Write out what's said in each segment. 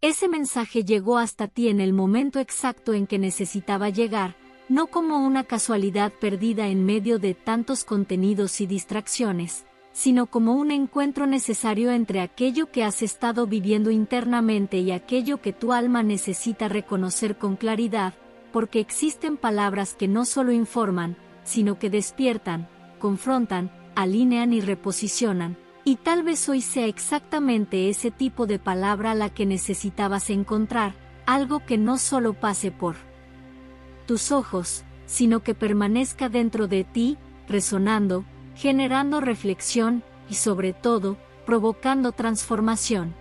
Ese mensaje llegó hasta ti en el momento exacto en que necesitaba llegar, no como una casualidad perdida en medio de tantos contenidos y distracciones, sino como un encuentro necesario entre aquello que has estado viviendo internamente y aquello que tu alma necesita reconocer con claridad, porque existen palabras que no solo informan, sino que despiertan, confrontan, alinean y reposicionan, y tal vez hoy sea exactamente ese tipo de palabra la que necesitabas encontrar, algo que no solo pase por tus ojos, sino que permanezca dentro de ti, resonando, generando reflexión y sobre todo, provocando transformación.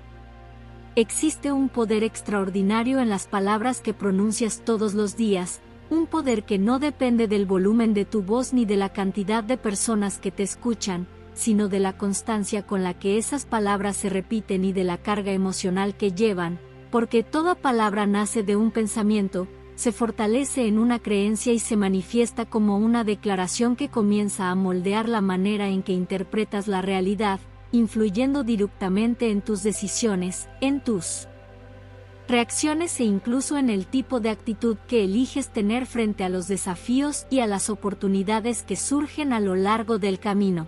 Existe un poder extraordinario en las palabras que pronuncias todos los días, un poder que no depende del volumen de tu voz ni de la cantidad de personas que te escuchan, sino de la constancia con la que esas palabras se repiten y de la carga emocional que llevan, porque toda palabra nace de un pensamiento, se fortalece en una creencia y se manifiesta como una declaración que comienza a moldear la manera en que interpretas la realidad, influyendo directamente en tus decisiones, en tus reacciones e incluso en el tipo de actitud que eliges tener frente a los desafíos y a las oportunidades que surgen a lo largo del camino.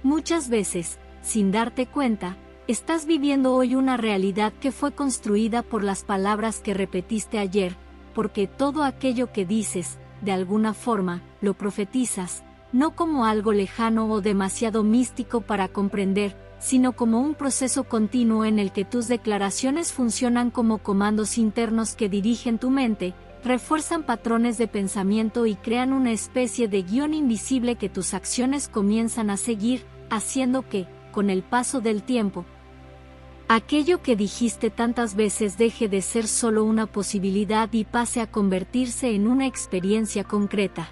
Muchas veces, sin darte cuenta, estás viviendo hoy una realidad que fue construida por las palabras que repetiste ayer, porque todo aquello que dices, de alguna forma, lo profetizas, no como algo lejano o demasiado místico para comprender, sino como un proceso continuo en el que tus declaraciones funcionan como comandos internos que dirigen tu mente, refuerzan patrones de pensamiento y crean una especie de guión invisible que tus acciones comienzan a seguir, haciendo que, con el paso del tiempo, aquello que dijiste tantas veces deje de ser solo una posibilidad y pase a convertirse en una experiencia concreta.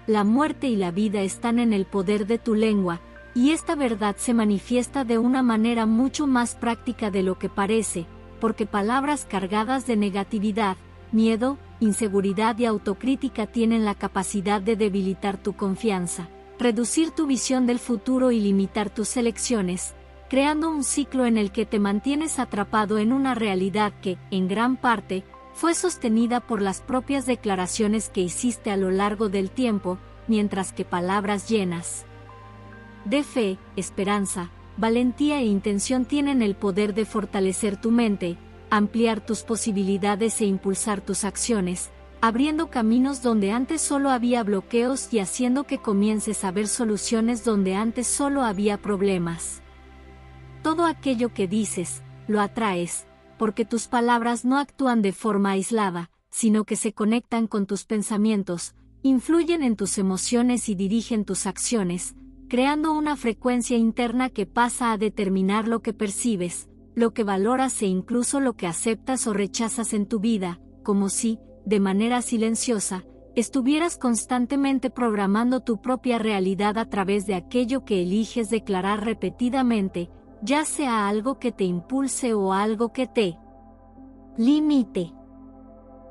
La muerte y la vida están en el poder de tu lengua, y esta verdad se manifiesta de una manera mucho más práctica de lo que parece, porque palabras cargadas de negatividad, miedo, inseguridad y autocrítica tienen la capacidad de debilitar tu confianza, reducir tu visión del futuro y limitar tus elecciones, creando un ciclo en el que te mantienes atrapado en una realidad que, en gran parte, fue sostenida por las propias declaraciones que hiciste a lo largo del tiempo, mientras que palabras llenas de fe, esperanza, valentía e intención tienen el poder de fortalecer tu mente, ampliar tus posibilidades e impulsar tus acciones, abriendo caminos donde antes solo había bloqueos y haciendo que comiences a ver soluciones donde antes solo había problemas. Todo aquello que dices, lo atraes, porque tus palabras no actúan de forma aislada, sino que se conectan con tus pensamientos, influyen en tus emociones y dirigen tus acciones, creando una frecuencia interna que pasa a determinar lo que percibes, lo que valoras e incluso lo que aceptas o rechazas en tu vida, como si, de manera silenciosa, estuvieras constantemente programando tu propia realidad a través de aquello que eliges declarar repetidamente, ya sea algo que te impulse o algo que te limite.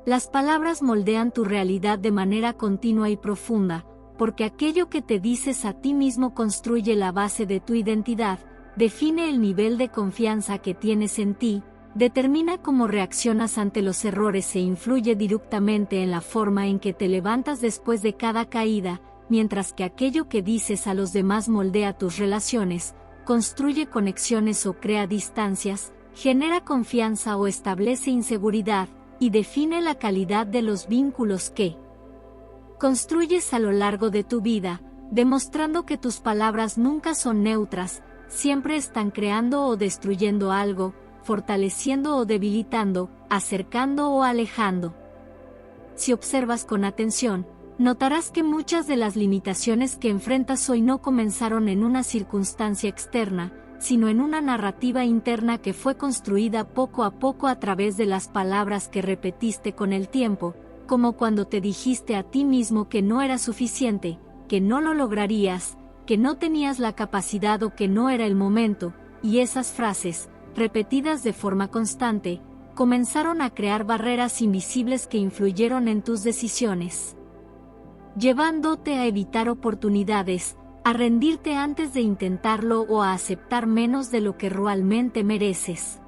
Las palabras moldean tu realidad de manera continua y profunda, porque aquello que te dices a ti mismo construye la base de tu identidad, define el nivel de confianza que tienes en ti, determina cómo reaccionas ante los errores e influye directamente en la forma en que te levantas después de cada caída, mientras que aquello que dices a los demás moldea tus relaciones, construye conexiones o crea distancias, genera confianza o establece inseguridad, y define la calidad de los vínculos que construyes a lo largo de tu vida, demostrando que tus palabras nunca son neutras, siempre están creando o destruyendo algo, fortaleciendo o debilitando, acercando o alejando. Si observas con atención, notarás que muchas de las limitaciones que enfrentas hoy no comenzaron en una circunstancia externa, sino en una narrativa interna que fue construida poco a poco a través de las palabras que repetiste con el tiempo, como cuando te dijiste a ti mismo que no era suficiente, que no lo lograrías, que no tenías la capacidad o que no era el momento, y esas frases, repetidas de forma constante, comenzaron a crear barreras invisibles que influyeron en tus decisiones, llevándote a evitar oportunidades, a rendirte antes de intentarlo o a aceptar menos de lo que realmente mereces.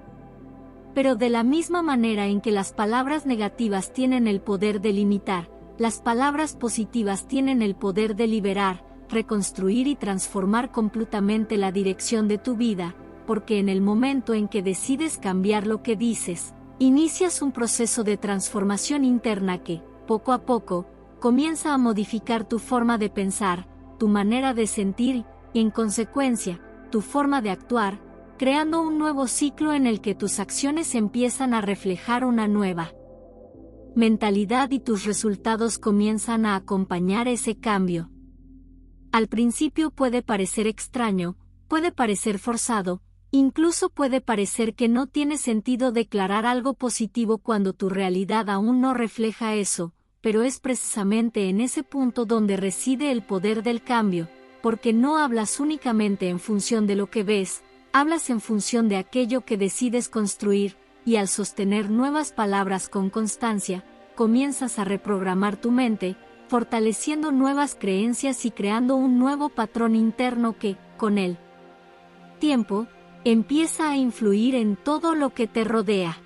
Pero de la misma manera en que las palabras negativas tienen el poder de limitar, las palabras positivas tienen el poder de liberar, reconstruir y transformar completamente la dirección de tu vida, porque en el momento en que decides cambiar lo que dices, inicias un proceso de transformación interna que, poco a poco, comienza a modificar tu forma de pensar, tu manera de sentir y, en consecuencia, tu forma de actuar, creando un nuevo ciclo en el que tus acciones empiezan a reflejar una nueva mentalidad y tus resultados comienzan a acompañar ese cambio. Al principio puede parecer extraño, puede parecer forzado, incluso puede parecer que no tiene sentido declarar algo positivo cuando tu realidad aún no refleja eso, pero es precisamente en ese punto donde reside el poder del cambio, porque no hablas únicamente en función de lo que ves, hablas en función de aquello que decides construir, y al sostener nuevas palabras con constancia, comienzas a reprogramar tu mente, fortaleciendo nuevas creencias y creando un nuevo patrón interno que, con el tiempo, empieza a influir en todo lo que te rodea.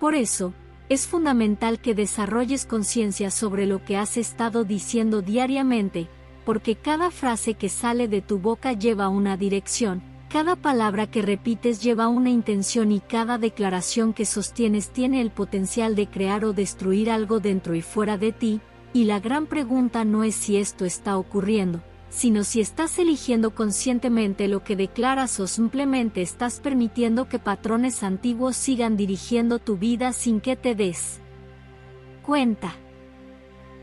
Por eso, es fundamental que desarrolles conciencia sobre lo que has estado diciendo diariamente, porque cada frase que sale de tu boca lleva una dirección, cada palabra que repites lleva una intención y cada declaración que sostienes tiene el potencial de crear o destruir algo dentro y fuera de ti, y la gran pregunta no es si esto está ocurriendo, sino si estás eligiendo conscientemente lo que declaras o simplemente estás permitiendo que patrones antiguos sigan dirigiendo tu vida sin que te des cuenta.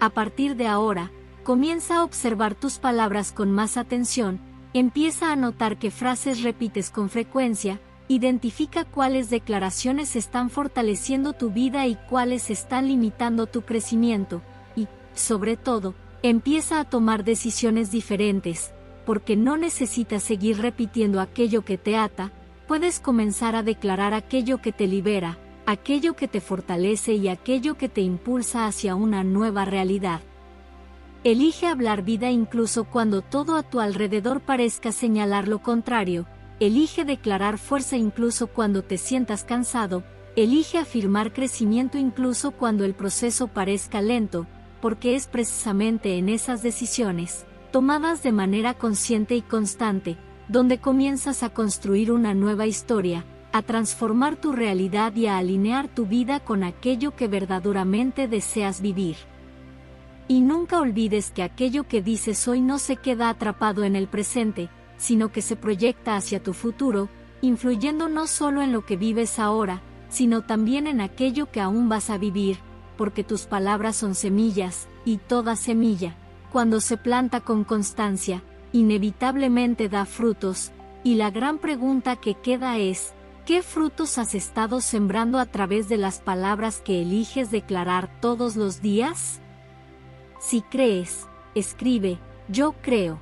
A partir de ahora, comienza a observar tus palabras con más atención, empieza a notar qué frases repites con frecuencia, identifica cuáles declaraciones están fortaleciendo tu vida y cuáles están limitando tu crecimiento, y, sobre todo, empieza a tomar decisiones diferentes, porque no necesitas seguir repitiendo aquello que te ata, puedes comenzar a declarar aquello que te libera, aquello que te fortalece y aquello que te impulsa hacia una nueva realidad. Elige hablar vida incluso cuando todo a tu alrededor parezca señalar lo contrario, elige declarar fuerza incluso cuando te sientas cansado, elige afirmar crecimiento incluso cuando el proceso parezca lento, porque es precisamente en esas decisiones, tomadas de manera consciente y constante, donde comienzas a construir una nueva historia, a transformar tu realidad y a alinear tu vida con aquello que verdaderamente deseas vivir. Y nunca olvides que aquello que dices hoy no se queda atrapado en el presente, sino que se proyecta hacia tu futuro, influyendo no solo en lo que vives ahora, sino también en aquello que aún vas a vivir, porque tus palabras son semillas, y toda semilla, cuando se planta con constancia, inevitablemente da frutos, y la gran pregunta que queda es, ¿qué frutos has estado sembrando a través de las palabras que eliges declarar todos los días? Si crees, escribe, yo creo.